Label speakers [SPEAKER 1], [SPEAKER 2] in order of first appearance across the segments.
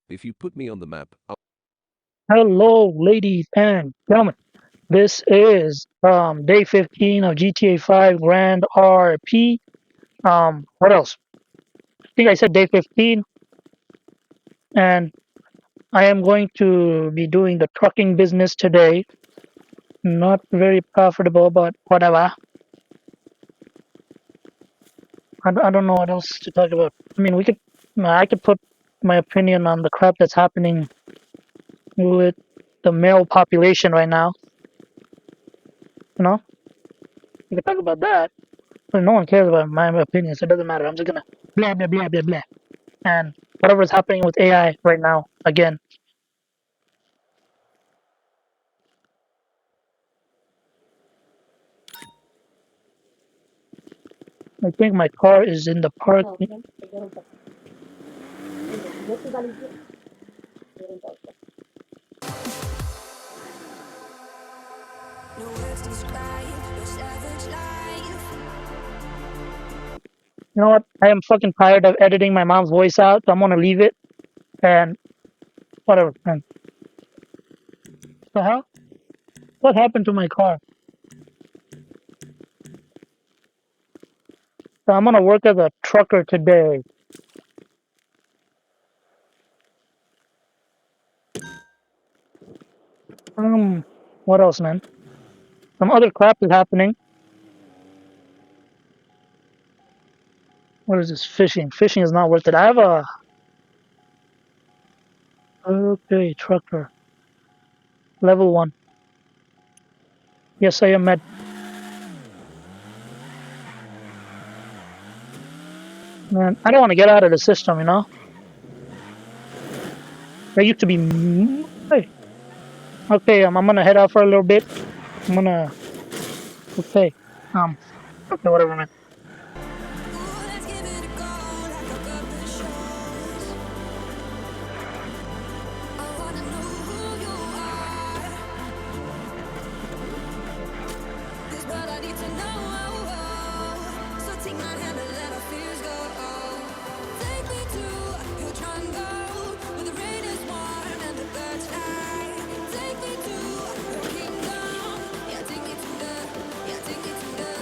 [SPEAKER 1] If you put me on the map,
[SPEAKER 2] Hello, ladies and gentlemen. This is day 15 of GTA 5 Grand RP. What else? I think I said day 15, and I am going to be doing the trucking business today. Not very profitable, but whatever. I don't know what else to talk about. I mean, I could put my opinion on the crap that's happening with the male population right now. You know, we could talk about that. But no one cares about my opinion, so it doesn't matter. I'm just gonna blah blah blah blah blah. And whatever's happening with AI right now, again, I think my car is in the park.
[SPEAKER 3] No words describe your savage life.
[SPEAKER 2] You know what? I am fucking tired of editing my mom's voice out, so I'm gonna leave it and whatever. And the hell? What happened to my car? So I'm gonna work as a trucker today. What else, man? Some other crap is happening. What is this? Fishing. Fishing is not worth it. I have a okay trucker level 1. Yes, I am med. Man, I don't want to get out of the system. You know, I used to be. Hey, okay, I'm gonna head out for a little bit. I'm gonna. Okay. Okay, whatever, man.
[SPEAKER 3] Ooh, let's give it a go. Like look up the shores. I wanna know who you are. This world I need to know. So take my hand and let our fears go. Take me to your jungle where the rain is warm and the birds fly. Take me to your kingdom. Yeah, take me to the. Yeah, take me to the.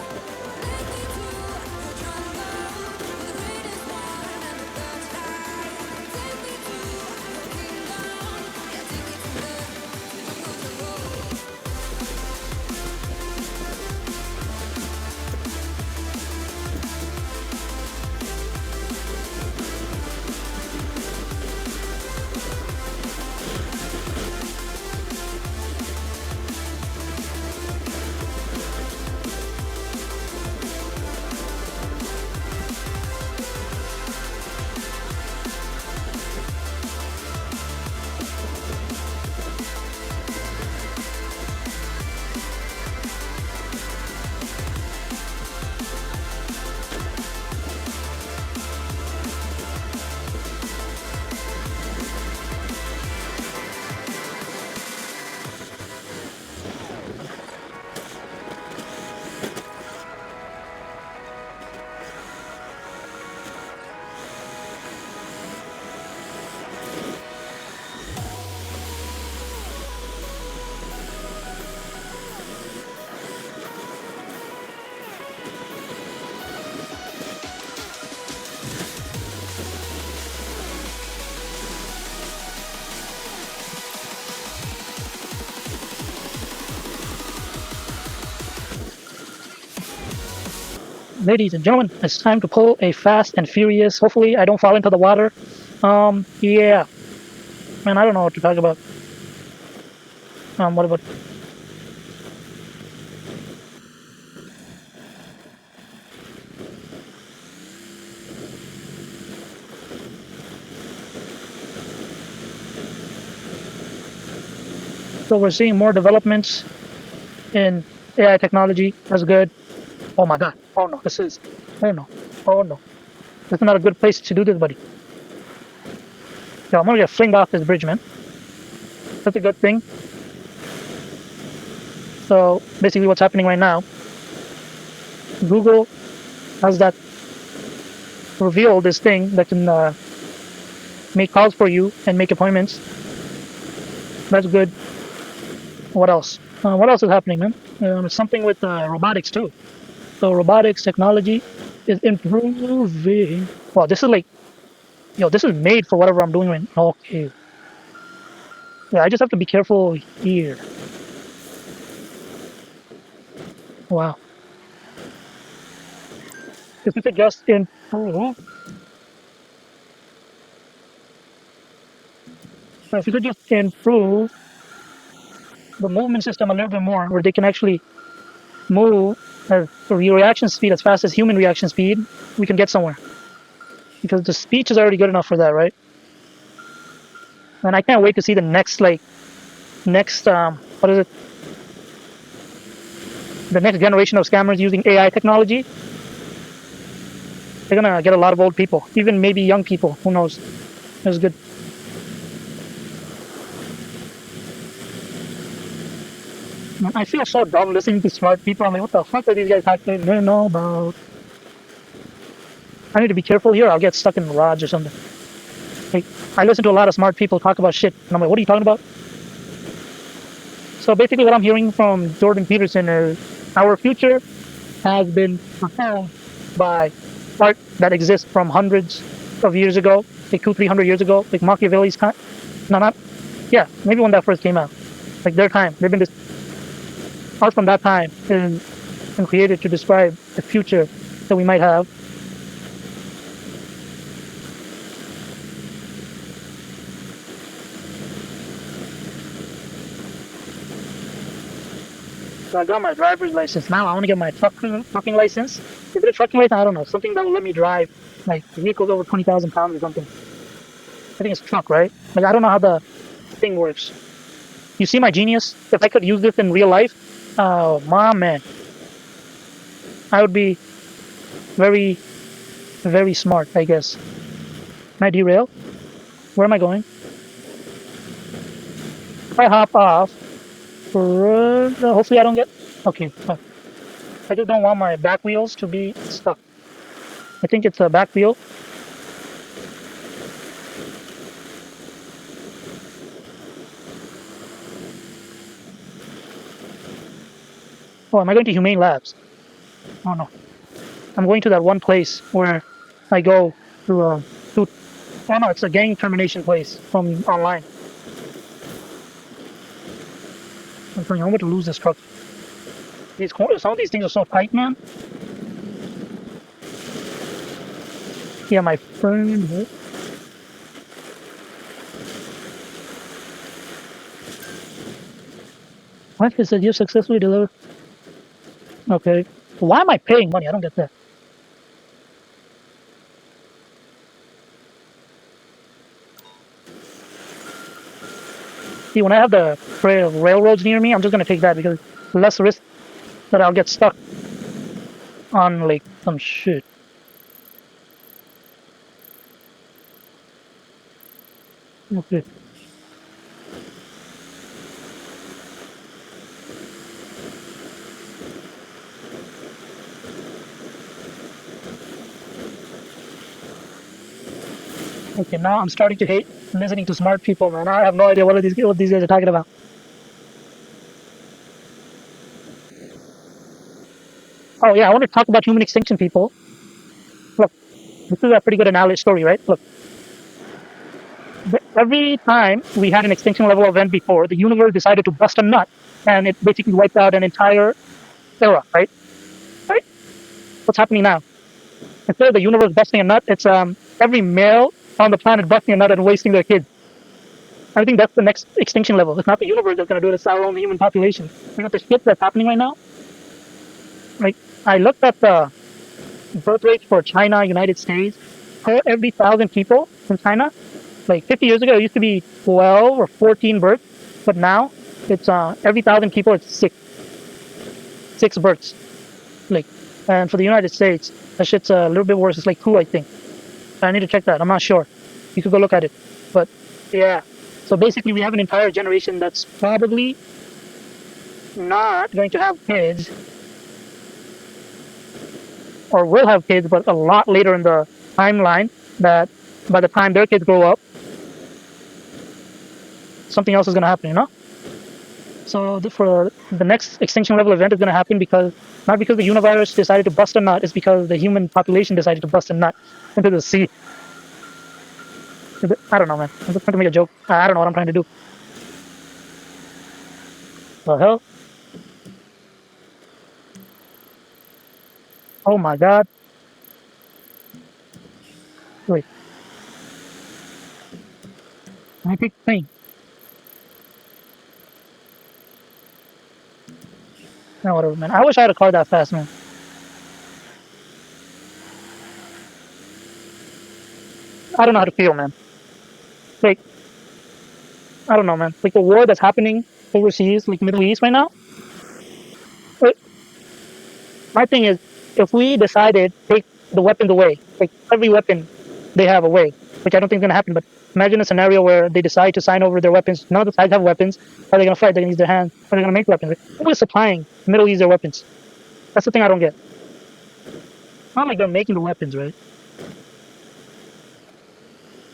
[SPEAKER 3] Take me to your jungle where the rain is warm and the birds fly. Take me to your kingdom. Yeah, take me to the.
[SPEAKER 2] Ladies and gentlemen, it's time to pull a fast and furious. Hopefully, I don't fall into the water. Yeah, man, I don't know what to talk about. What about? So we're seeing more developments in AI technology. That's good. Oh my god. Oh no, this is. Oh no. Oh no. This is not a good place to do this, buddy. Yo, I'm gonna get flinged off this bridge, man. That's a good thing. So basically, what's happening right now? Google has that revealed this thing that can make calls for you and make appointments. That's good. What else? What else is happening, man? Something with robotics too. So robotics technology is improving. Wow, this is like, yo, this is made for whatever I'm doing right now. Okay. Yeah, I just have to be careful here. Wow. If we could just improve, if we could just improve the movement system a little bit more, where they can actually move at reaction speed as fast as human reaction speed, we can get somewhere. Because the speech is already good enough for that, right? And I can't wait to see the next what is it? The next generation of scammers using AI technology. They're gonna get a lot of old people, even maybe young people. Who knows? It's good. I feel so dumb listening to smart people. I'm like, what the fuck are these guys talking? They know about. I need to be careful here. I'll get stuck in the garage or something. Like, I listen to a lot of smart people talk about shit, and I'm like, what are you talking about? So basically, what I'm hearing from Jordan Peterson is our future has been propelled by art that exists from hundreds of years ago, like 200-300 years ago, like Machiavelli's time. No, not yeah, maybe when that first came out, like their time. They've been art from that time and created to describe the future that we might have. So I got my driver's license. Now I want to get my trucking license. Is it a trucking license? I don't know. Something that will let me drive like vehicles over 20,000 pounds or something. I think it's truck, right? Like I don't know how the thing works. You see my genius? If I could use this in real life, oh my man, I would be very, very smart, I guess. Can I derail? Where am I going? If I hop off, hopefully I don't get. Okay, I just don't want my back wheels to be stuck. I think it's a back wheel. Oh, am I going to Humane Labs? Oh no, I'm going to that one place where I go to. Oh no, it's a gang termination place from online. I'm telling you, I'm going to lose this truck. Some of these things are so tight, man. Yeah, my friend. What is it? You successfully delivered. Okay. Why am I paying money? I don't get that. See, when I have the railroads near me, I'm just gonna take that because less risk that I'll get stuck on like some shit. Okay. Okay, now I'm starting to hate listening to smart people, man. I have no idea what these guys are talking about. Oh yeah, I want to talk about human extinction, people. Look, this is a pretty good analogy story, right? Look, every time we had an extinction level event before, the universe decided to bust a nut, and it basically wiped out an entire era, right? Right? What's happening now? Instead of the universe busting a nut, it's every male on the planet busting a nut and wasting their kids. I think that's the next extinction level. It's not the universe that's gonna do it; it's our own human population. You know the shit that's happening right now. Like I looked at the birth rates for China, United States. Per every 1,000 people in China, like 50 years ago, it used to be 12 or 14 births, but now it's every 1,000 people, it's six births. Like, and for the United States, that shit's a little bit worse. It's like two, I think. I need to check that. I'm not sure. You could go look at it. But yeah. So basically, we have an entire generation that's probably not going to have kids or will have kids, but a lot later in the timeline that by the time their kids grow up, something else is gonna happen, you know. So for the next extinction level event is gonna happen because not because the univirus decided to bust a nut, it's because the human population decided to bust a nut into the sea. I don't know, man. I'm just trying to make a joke. I don't know what I'm trying to do. The hell? Oh my god. Wait. Can I take the thing? No, whatever, man. I wish I had a car that fast, man. I don't know how to feel, man. Like, I don't know, man. Like the war that's happening overseas, like Middle East right now. Like, my thing is, if we decided to take the weapons away, like every weapon they have away, which I don't think is gonna happen, but imagine a scenario where they decide to sign over their weapons. None of the sides have weapons. How are they gonna fight? They're gonna use their hands. How are they gonna make weapons? Who is supplying Middle East their weapons? That's the thing I don't get. It's not like they're making the weapons, right?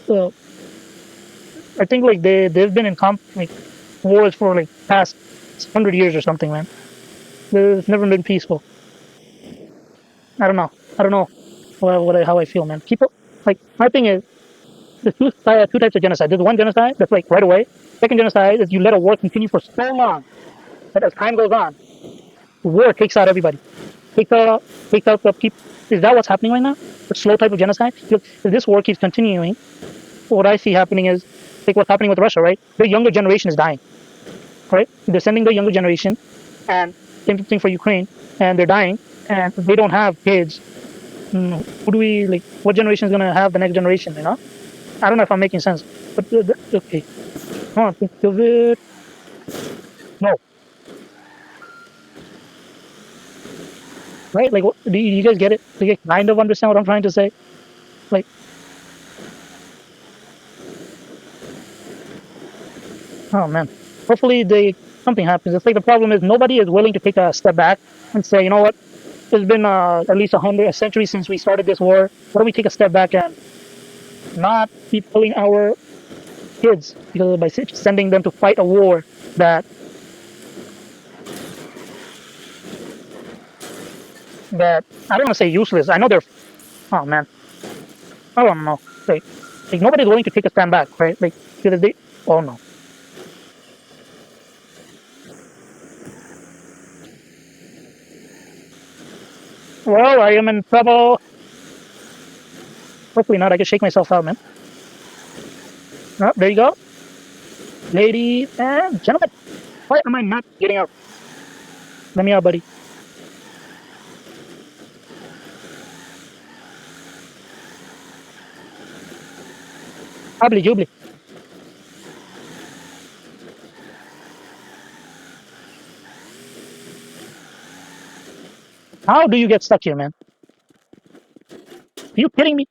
[SPEAKER 2] So I think like they've been in like wars for like past 100 years or something, man. It's never been peaceful. I don't know. I don't know how I feel, man. People like my thing is there's two types of genocide. There's one genocide that's like right away. Second genocide is you let a war continue for so long that as time goes on, the war takes out everybody. Takes out the people. Is that what's happening right now? The slow type of genocide. If this war keeps continuing, what I see happening is like what's happening with Russia, right? The younger generation is dying, right? They're sending the younger generation, and same thing for Ukraine, and they're dying, and they don't have kids. Who do we like? What generation is gonna have the next generation? You know? I don't know if I'm making sense, but okay. Come on, think of it. No, right? Like, do you guys get it? Do you kind of understand what I'm trying to say? Like, oh man. Hopefully, something happens. It's like the problem is nobody is willing to take a step back and say, you know what? It's been at least a century since we started this war. Why don't we take a step back and not keep killing our kids because by sending them to fight a war that I don't want to say useless. I know they're. Oh man, I don't know. Like nobody's willing to take a stand back, right? Like because they. Oh no. Well, I am in trouble. Hopefully not. I can shake myself out, man. Oh, there you go, ladies and gentlemen. Why am I not getting out? Let me out, buddy. Habli jubli. How do you get stuck here, man? Are you kidding me?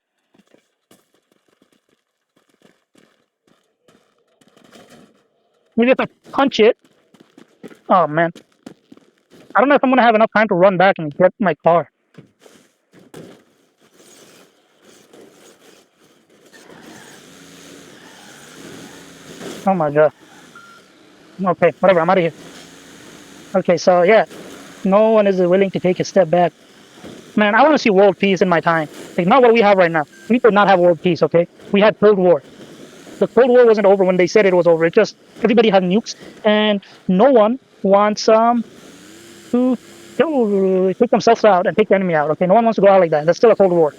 [SPEAKER 2] Maybe if I punch it. Oh man. I don't know if I'm gonna have enough time to run back and get my car. Oh my god. Okay, whatever. I'm out of here. Okay, so yeah, no one is willing to take a step back. Man, I want to see world peace in my time. Like not what we have right now. We did not have world peace. Okay, we had Cold War. The Cold War wasn't over when they said it was over. It just everybody had nukes, and no one wants to take themselves out and take the enemy out. Okay, no one wants to go out like that. That's still a Cold War.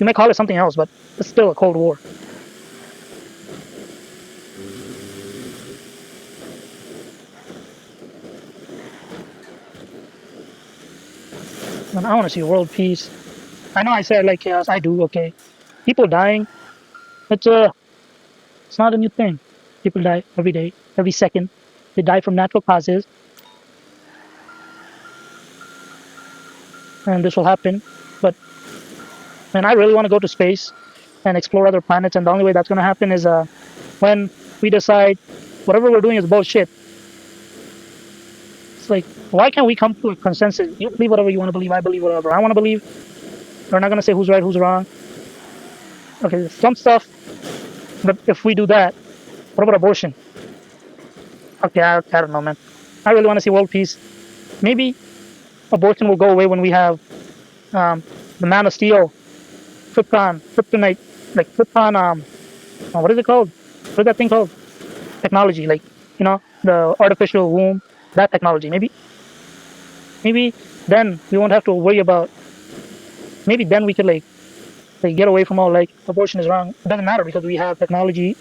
[SPEAKER 2] You may call it something else, but it's still a Cold War. And I want to see world peace. I know I said like chaos. I do. Okay, people dying. It's it's not a new thing. People die every day, every second. They die from natural causes, and this will happen. But man, I really want to go to space and explore other planets. And the only way that's going to happen is when we decide whatever we're doing is bullshit. It's like, why can't we come to a consensus? You believe whatever you want to believe. I believe whatever I want to believe. We're not going to say who's right, who's wrong. Okay, some stuff. But if we do that, what about abortion? Okay, I don't know, man. I really want to see world peace. Maybe abortion will go away when we have the Man of Steel, Kryptonite, like Krypton. What is it called? What is that thing called? Technology, like the artificial womb, that technology. Maybe then we won't have to worry about. Maybe then we could like get away from all like abortion is wrong. It doesn't matter because we have technology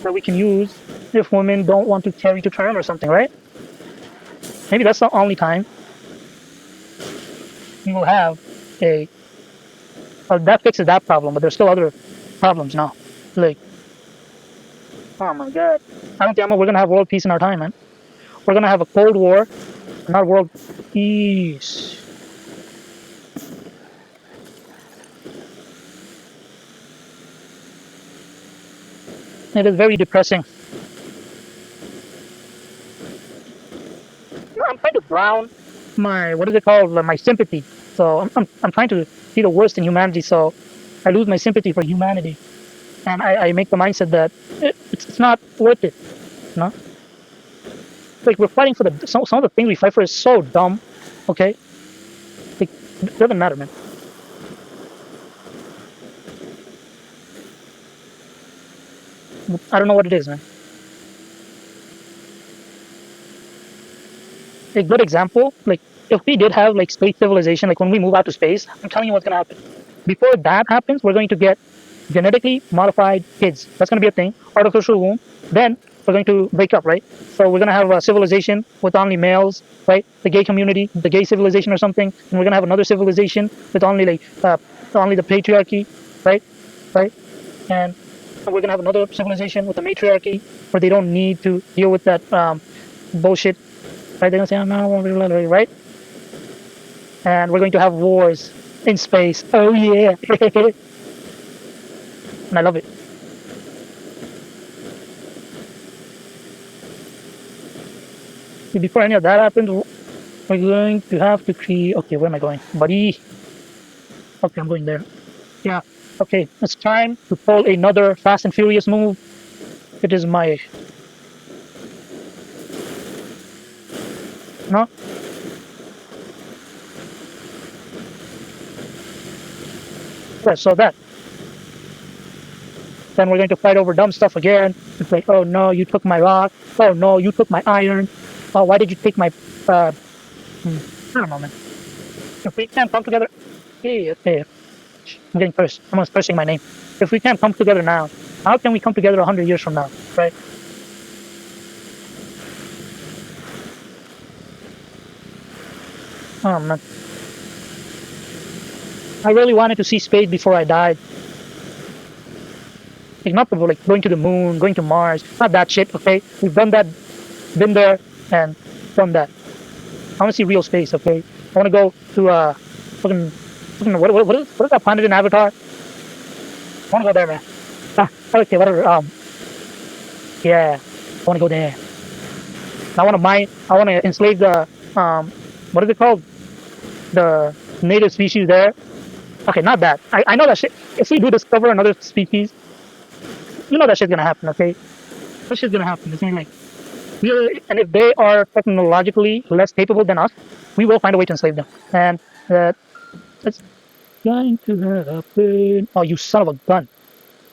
[SPEAKER 2] that we can use if women don't want to carry to term or something, right? Maybe that's the only time we will have a. That fixes that problem, but there's still other problems now. Like, oh my god, I don't think we're gonna have world peace in our time, man. We're gonna have a cold war, not world peace. It is very depressing. I'm trying to drown my what is it called? My sympathy. So I'm trying to see the worst in humanity. So I lose my sympathy for humanity, and I make the mindset that it's not worth it. You know, like we're fighting for the some of the things we fight for is so dumb. Okay, like it doesn't matter, man. I don't know what it is, man. A good example, like if we did have like space civilization, like when we move out to space, I'm telling you what's gonna happen. Before that happens, we're going to get genetically modified kids. That's gonna be a thing. Artificial womb. Then we're going to wake up, right? So we're gonna have a civilization with only males, right? The gay community, the gay civilization or something, and we're gonna have another civilization with only like only the patriarchy, right? Right? And we're gonna have another civilization with the matriarchy where they don't need to deal with that bullshit. Right? They're gonna say, "Oh, no, right?" And we're going to have wars in space. Oh yeah, and I love it. Before any of that happens, we're going to have to create. Okay, where am I going, buddy? Okay, I'm going there. Yeah. Okay, it's time to pull another Fast and Furious move. It is my no. Yeah, so that. Then we're going to fight over dumb stuff again. It's like, oh no, you took my rock. Oh no, you took my iron. Oh, why did you take my? I don't know, man. If we can't come together, yeah, yeah. I'm getting cursed. Someone's cursing my name. If we can't come together now, how can we come together 100 years from now, right? Oh man, I really wanted to see Spade before I died. Like not people like going to the moon, going to Mars, not that shit. Okay, we've done that, been there, and done that. I want to see real space. Okay, I want to go to fucking what is that planet in Avatar? I want to go there, man. Ah, okay, whatever. Yeah, I want to go there. I want to mine. I want to enslave the what is it called? The native species there. Okay, not that. I know that shit. If we do discover another species, you know that shit's gonna happen. Okay, that shit's gonna happen. It's gonna be like and if they are technologically less capable than us, we will find a way to enslave them. And that's going to happen. Oh, you son of a gun!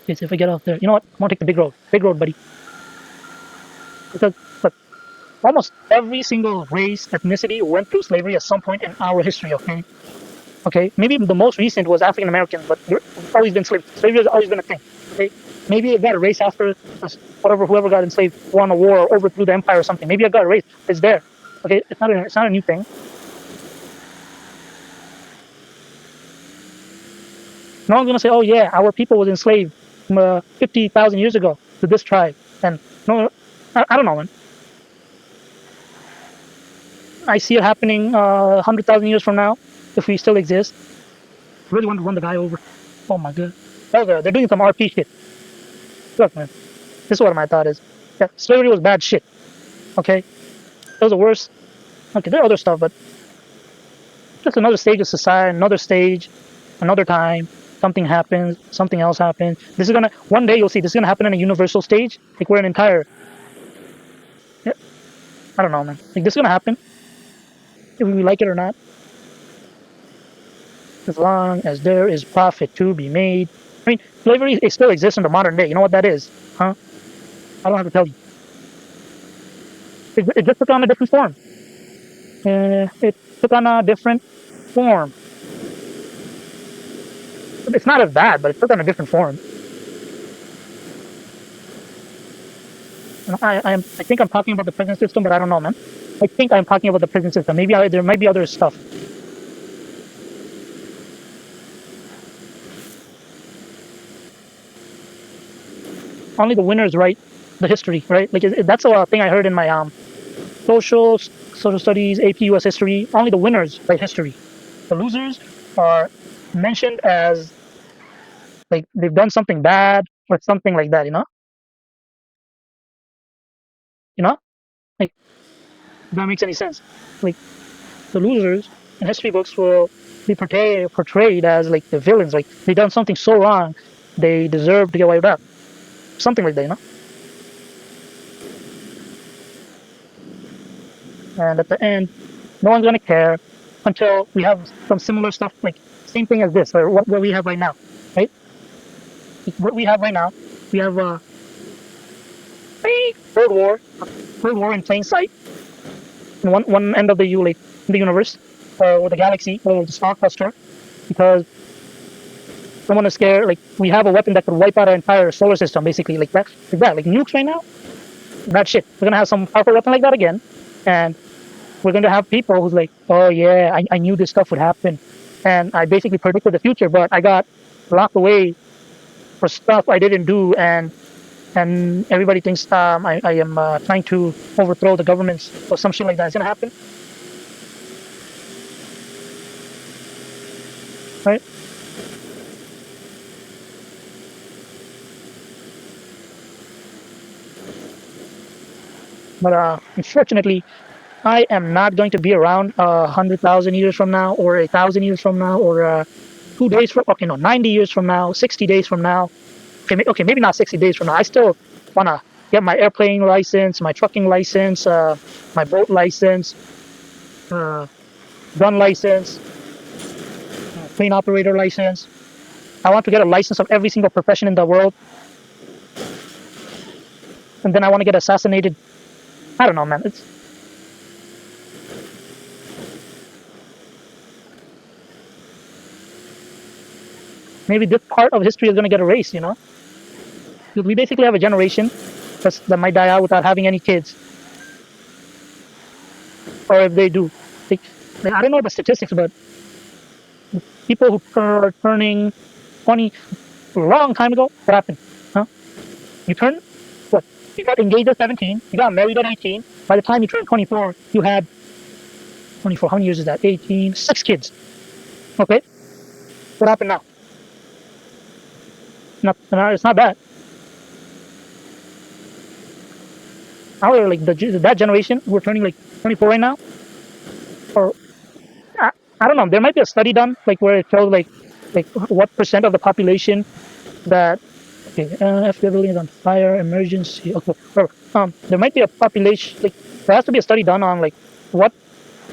[SPEAKER 2] Yes, if I get out there, you know what? I'm gonna take the big road, buddy. Because look, almost every single race, ethnicity went through slavery at some point in our history. Okay, okay. Maybe the most recent was African Americans, but we've always been slaves. Slavery has always been a thing. Okay, maybe it got erased after whatever whoever got enslaved won a war or overthrew the empire or something. Maybe it got erased. It's there. Okay, it's not a new thing. No one's gonna say, "Oh yeah, our people was enslaved 50,000 years ago to this tribe." And no, I don't know, man. I see it happening 100,000 years from now if we still exist. I really want to run the guy over. Oh my god, they're doing some RP shit. Look, man, this is what my thought is. Yeah, slavery was bad shit. Okay, it was the worst. Okay, there are other stuff, but just another stage of society, another stage, another time. Something happens, something else happens. This is gonna one day you'll see this is gonna happen in a universal stage. Like we're an entire. Yeah, I don't know, man. Like this is gonna happen if we like it or not. As long as there is profit to be made. I mean, slavery it still exists in the modern day. You know what that is, huh? I don't have to tell you. It just took on a different form. It took on a different form. It's not as bad, but it took on a different form. And I think I'm talking about the prison system, but I don't know, man. I think I'm talking about the prison system. Maybe there might be other stuff. Only the winners write the history, right? Like that's a thing I heard in my social studies, AP US history. Only the winners write history. The losers are mentioned as like they've done something bad or something like that. You know, like if that makes any sense. Like the losers in history books will be portrayed as like the villains. Like they done something so wrong, they deserve to get wiped out. Something like that. And at the end, no one's gonna care until we have some similar stuff, like same thing as this, or what we have right now, right? Like, what we have right now, we have a World War in plain sight, in one end of the universe, or the galaxy, or the star cluster, because someone is scared. Like we have a weapon that could wipe out our entire solar system, basically, like nukes right now. That shit. We're gonna have some powerful weapon like that again, and we're going to have people who's like, oh yeah, I knew this stuff would happen, and I basically predicted the future, but I got locked away for stuff I didn't do, and everybody thinks I am trying to overthrow the governments or some shit like that. It's gonna happen, right? But unfortunately, I am not going to be around 100,000 years from now, or 1,000 years from now, or 2 days from. Okay, no, 90 years from now, 60 days from now. Okay, maybe not 60 days from now. I still wanna get my airplane license, my trucking license, my boat license, uh, gun license, plane operator license. I want to get a license of every single profession in the world, and then I want to get assassinated. I don't know, man. It's maybe this part of history is gonna get erased. Because we basically have a generation that might die out without having any kids, or if they do, like, I don't know the statistics, but people who are turning 20 a long time ago, what happened? Huh? You turn what? You got engaged at 17, you got married at 18. By the time you turned 24, you had 24. How many years is that? 18, 6 kids. Okay, what happened now? It's not that. Our like that generation, we're turning like 24 right now, or I don't know. There might be a study done like where it shows like what percent of the population that okay, after building is on fire, emergency. Okay, whatever. There might be a population like there has to be a study done on like what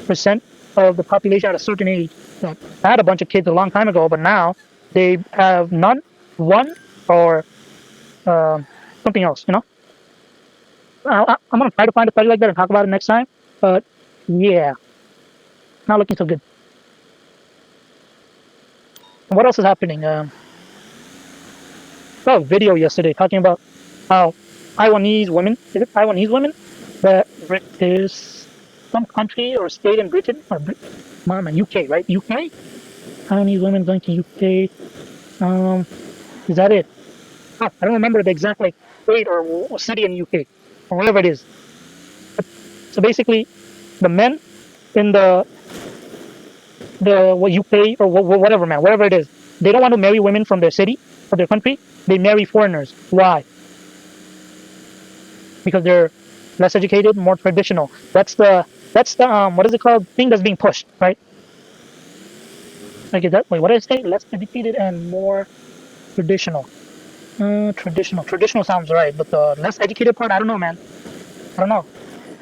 [SPEAKER 2] percent of the population at a certain age that had a bunch of kids a long time ago, but now they have none, one, or something else. I'm gonna try to find a study like that and talk about it next time. But yeah, not looking so good. What else is happening? Saw a video yesterday talking about how Taiwanese women, is it Taiwanese women, that there's some country or state in Britain or UK, right? UK. Taiwanese women going to UK. Is that it? I don't remember the exact like state or city in UK or whatever it is. So basically, the men in the what UK or whatever, man, whatever it is, they don't want to marry women from their city or their country. They marry foreigners. Why? Because they're less educated, more traditional. That's the what is it called? Thing that's being pushed, right? Like is that wait, what did I say? Less educated and more traditional. Traditional. Traditional sounds right, but the less educated part, I don't know, man. I don't know.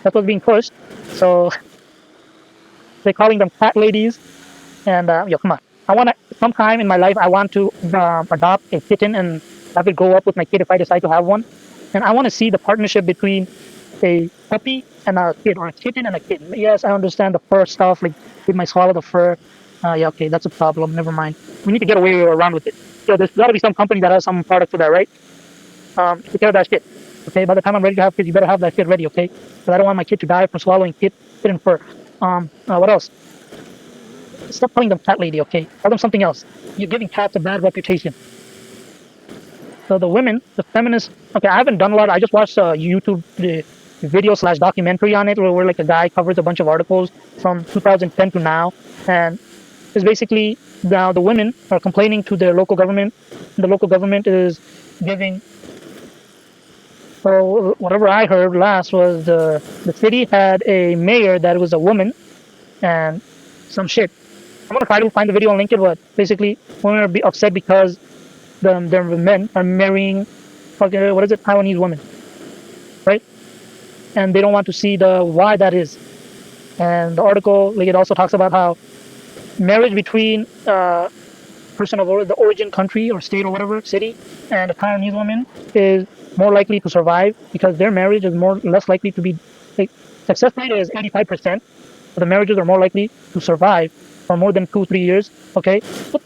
[SPEAKER 2] That's what's being pushed. So they're calling them cat ladies. And yo, come on. I want to, sometime in my life, I want to adopt a kitten and have it grow up with my kid if I decide to have one. And I want to see the partnership between a puppy and a kid, or a kitten and a kitten. Yes, I understand the fur stuff, like it might swallow the fur. Yeah, okay, that's a problem. Never mind. We need to get away around with it. So there's got to be some company that has some product for that, right? Take care of that shit. Okay, by the time I'm ready to have kids, you better have that shit ready, okay? Because I don't want my kid to die from swallowing kitten fur. What else? Stop calling them cat lady, okay? Call them something else. You're giving cats a bad reputation. So the women, the feminists, okay, I haven't done a lot. I just watched a YouTube video slash documentary on it where like a guy covers a bunch of articles from 2010 to now. And it's basically now the women are complaining to their local government. The local government is giving, so whatever I heard last was the city had a mayor that was a woman and some shit. I'm gonna try to find the video and link it, but basically women are upset because their men are marrying fucking, what is it, Taiwanese women, right? And they don't want to see the why that is. And the article, like, it also talks about how marriage between person of the origin country or state or whatever city and a Taiwanese woman is more likely to survive because their marriage is less likely to be, like, success rate is 85%, but the marriages are more likely to survive for more than 2-3 years. Okay, but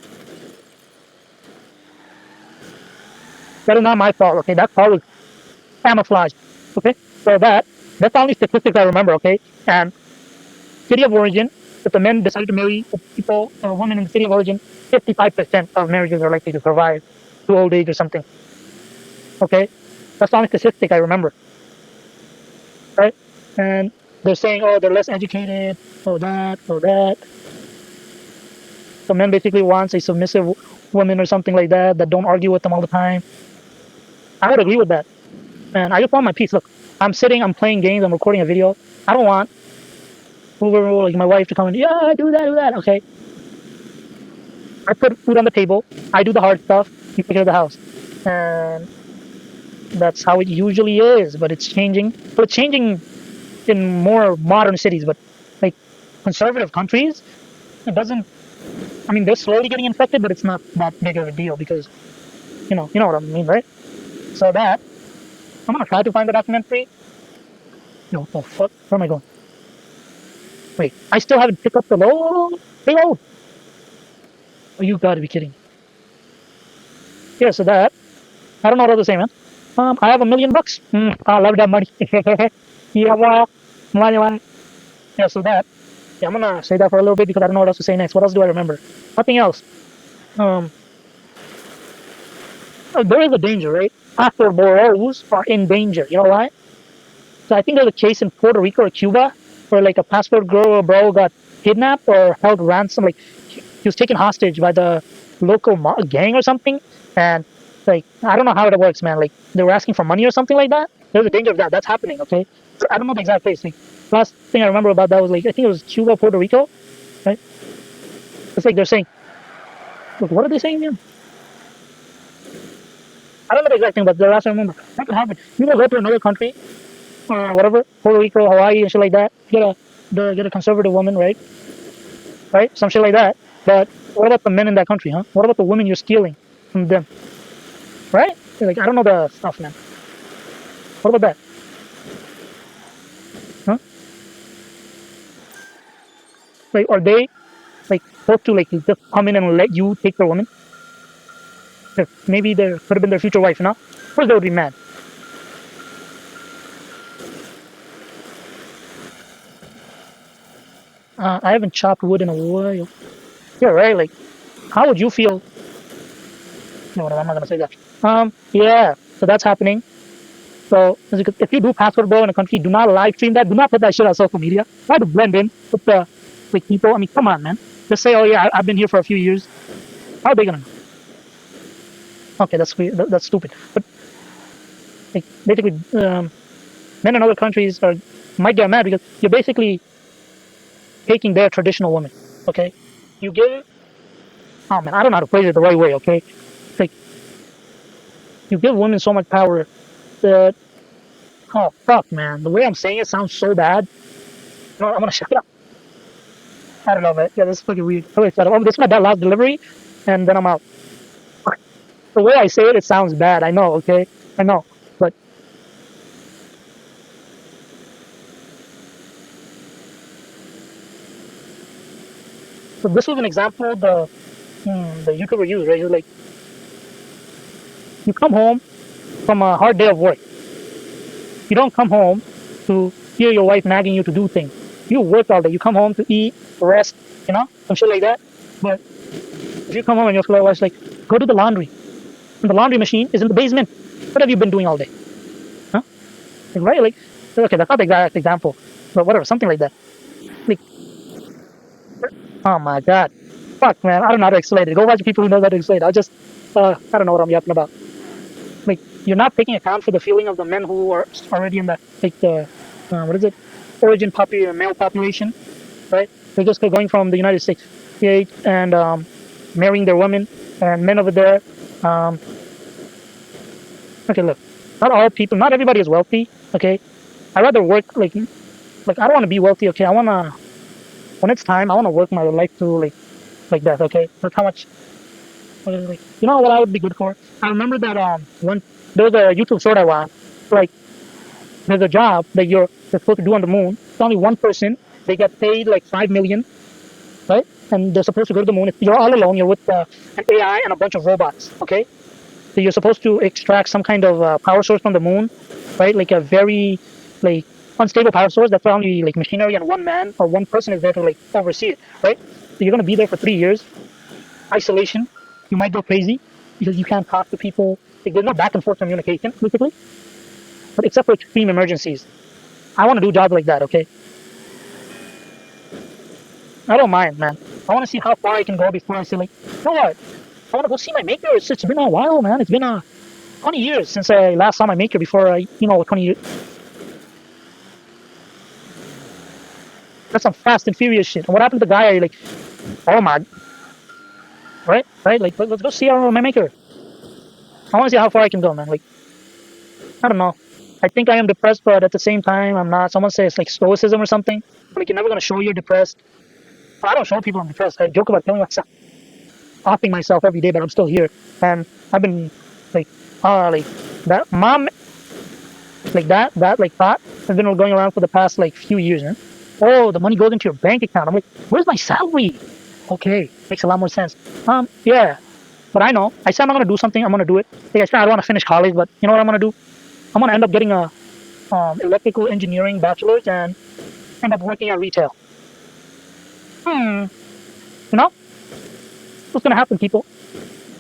[SPEAKER 2] that is not my fault. Okay, that fault was camouflage. Okay, so that's the only statistics I remember. Okay, and city of origin, if the men decide to marry people, women in the city of origin, 55% of marriages are likely to survive to old age or something. Okay, that's the only statistic I remember. Right, and they're saying, oh, they're less educated, oh that, oh that. So men basically wants a submissive woman or something like that that don't argue with them all the time. I would agree with that. And I just want my peace. Look, I'm sitting, I'm playing games, I'm recording a video. I don't want whoever, like my wife, to come and, yeah, do that. Okay. I put food on the table. I do the hard stuff. You take care of the house. And that's how it usually is. But it's changing. But it's changing in more modern cities. But like conservative countries, it doesn't. I mean, they're slowly getting infected, but it's not that big of a deal because, you know what I mean, right? So that I'm gonna try to find the documentary. No, what the fuck? Where am I going? Wait, I still haven't picked up the load. Payload. Oh, you gotta be kidding. Yeah, so that I don't know what else to say, man. I have $1,000,000. I love that money. Yeah, well, money. Yeah, so that. Yeah, I'm gonna say that for a little bit because I don't know what else to say next. What else do I remember? Nothing else. Um, there is a danger, right? Passport bureaus are in danger. You know why? So I think there's a case in Puerto Rico or Cuba where like a passport girl or bro got kidnapped or held ransom. Like he was taken hostage by the local gang or something. And like I don't know how it works, man. Like they were asking for money or something like that. There's a danger of that. That's happening. Okay. So I don't know the exact place. Like last thing I remember about that was like I think it was Cuba, Puerto Rico, right? It's like they're saying, look, what are they saying again? I don't know the exact thing, but the last I remember, that could happen. You go to another country or whatever, Puerto Rico, Hawaii, and shit like that. Get a conservative woman, right? Right, some shit like that. But what about the men in that country, huh? What about the women you're stealing from them, right? Like I don't know the stuff, man. What about that, huh? Like are they like supposed to like just come in and let you take their woman? Maybe there could have been their future wife, you know? Of course they would be mad. I haven't chopped wood in a while. Yeah, right. Like, how would you feel? No, I'm not gonna say that. Yeah. So that's happening. So if you do passport bro in a country, do not live stream that. Do not put that shit on social media. Try to blend in with the like people. I mean, come on, man. Just say, oh yeah, I've been here for a few years. How are they gonna know? Okay, that's weird. That's stupid. But like, basically, men in other countries might get mad because you're basically taking their traditional woman. Okay, you give. Oh man, I don't know how to phrase it the right way. Okay, it's like you give women so much power that Oh fuck, man. The way I'm saying it sounds so bad. You know what, I'm gonna shut it up. I don't know, man. Yeah, this is fucking weird. Oh, wait, shut up. Oh, this is my bad last delivery, and then I'm out. The way I say it, it sounds bad. I know, okay? I know. But so this was an example the YouTuber used, right? He was like, you come home from a hard day of work. You don't come home to hear your wife nagging you to do things. You work all day. You come home to eat, rest, some shit like that. But if you come home and your wife's like, go to the laundry, and the laundry machine is in the basement. What have you been doing all day? Huh? Like, right? Like, okay, that's not the exact example, but whatever, something like that. Like, oh my god, fuck, man, I don't know how to explain it. Go watch people who know how to explain it. I don't know what I'm yapping about. Like, you're not taking account for the feeling of the men who are already in the what is it, male population, right? They're just going from the United States, and marrying their women, and men over there. Um, okay, look, not all people, not everybody is wealthy. Okay, I rather work like I don't want to be wealthy. Okay, I wanna when it's time, I wanna work my life to like that. Okay, that's how much. What is it like? You know what I would be good for? I remember that one there was a YouTube short I watched. Like there's a job that you're supposed to do on the moon. It's only one person. They get paid like 5 million, right? And they're supposed to go to the moon. You're all alone. You're with an AI and a bunch of robots. Okay, so you're supposed to extract some kind of power source from the moon, right? Like a very like unstable power source that's only like machinery and one man or one person is there to like oversee it, right? So you're gonna be there for 3 years, isolation. You might go crazy because you can't talk to people. Like, there's no back and forth communication, basically. But except for extreme emergencies, I want to do jobs like that. Okay, I don't mind, man. I want to see how far I can go before I say like, you know what? I want to go see my maker. It's been a while, man. It's been 20 years since I last saw my maker. Before 20 years. That's some Fast and Furious shit. And what happened to the guy? Like, oh my, right. Like, let's go see my maker. I want to see how far I can go, man. Like, I don't know. I think I am depressed, but at the same time, I'm not. Someone says it's like stoicism or something. Like, you're never gonna show you're depressed. I don't show people I'm depressed. I joke about killing myself, offing myself every day, but I'm still here. And I've been like, like that mom, like that like thought has been going around for the past like few years. Man. Oh, the money goes into your bank account. I'm like, where's my salary? Okay, makes a lot more sense. Yeah, but I know. I said I'm not gonna do something. I'm gonna do it. Like I said, I don't want to finish college, but you know what I'm gonna do? I'm gonna end up getting a electrical engineering bachelor's and end up working at retail. Hmm. You know what's gonna happen, people?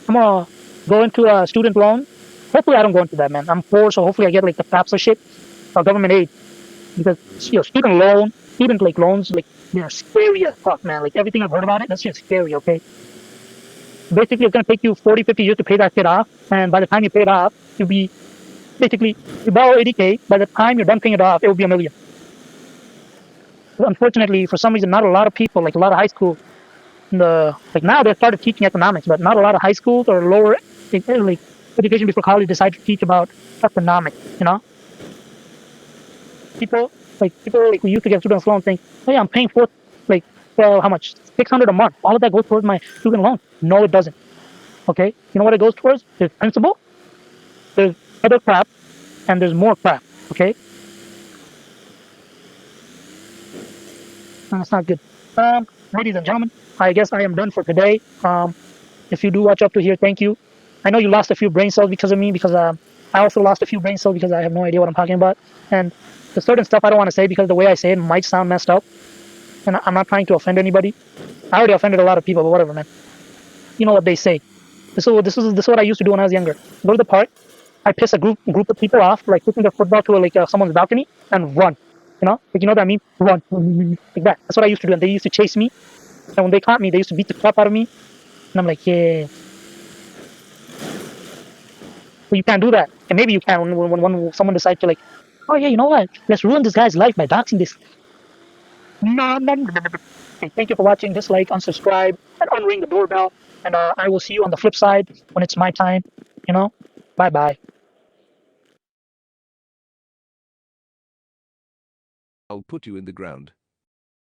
[SPEAKER 2] I'm gonna go into a student loan. Hopefully, I don't go into that, man. I'm poor, so hopefully, I get like the FAFSA shit or government aid because student like loans, like they're scary as fuck, man. Like everything I've heard about it, that's just scary. Okay, basically, it's gonna take you 40, 50 years to pay that shit off, and by the time you pay it off, you'll be basically you borrow 80K. By the time you're done paying it off, it will be a million. Unfortunately, for some reason, not a lot of people, like a lot of high school, like now they started teaching economics, but not a lot of high schools or lower like education before college decide to teach about economics. People like we used to get student loan think, oh yeah, I'm paying for like well how much 600 a month. All of that goes towards my student loan. No, it doesn't. Okay, you know what it goes towards? There's principal, there's other crap, and there's more crap. Okay, that's not good. Ladies and gentlemen, I guess I am done for today. If you do watch up to here, thank you. I know you lost a few brain cells because of me, because I also lost a few brain cells because I have no idea what I'm talking about. And there's certain stuff I don't want to say because the way I say it might sound messed up. And I'm not trying to offend anybody. I already offended a lot of people, but whatever, man. You know what they say. This is what I used to do when I was younger. Go to the park. I piss a group of people off, like kicking their football to someone's balcony and run. Like what I mean? Run like that. That's what I used to do, and they used to chase me. And when they caught me, they used to beat the crap out of me. And I'm like, yeah. Well, you can't do that. And maybe you can when someone decides to like, oh yeah, you know what? Let's ruin this guy's life by doxing this. No, no, no, no, no. Okay, thank you for watching. Dislike, unsubscribe, and unring the doorbell. And I will see you on the flip side when it's my time. Bye bye.
[SPEAKER 1] I'll put you in the ground.